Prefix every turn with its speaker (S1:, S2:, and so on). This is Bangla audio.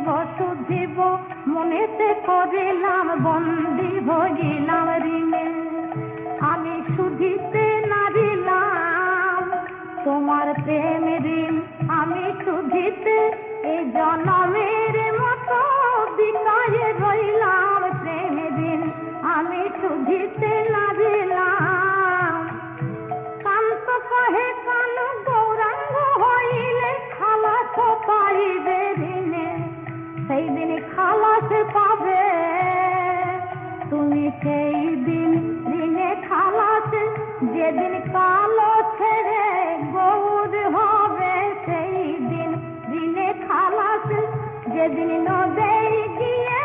S1: শুধিব মনেতে করিলাম বন্দি হইলাম ঋণে আমি শুধিতে নারিলাম তোমার প্রেম ঋণ আমি শুধিতে এই জনমের মতো বিকায়ে রইলাম প্রেম ঋণ আমি শুধিতে নারিলাম কান্ত কহে কানু গৌরাঙ্গ হইলে খালাস পাইবে ঋণে সেই দিন খালাস পাবে তুমি সেই দিন ঋণে খালাস যেদিন কালো ছেড়ে গৌর হবে সেই দিন ঋণে খালাস যেদিন নদী গিয়ে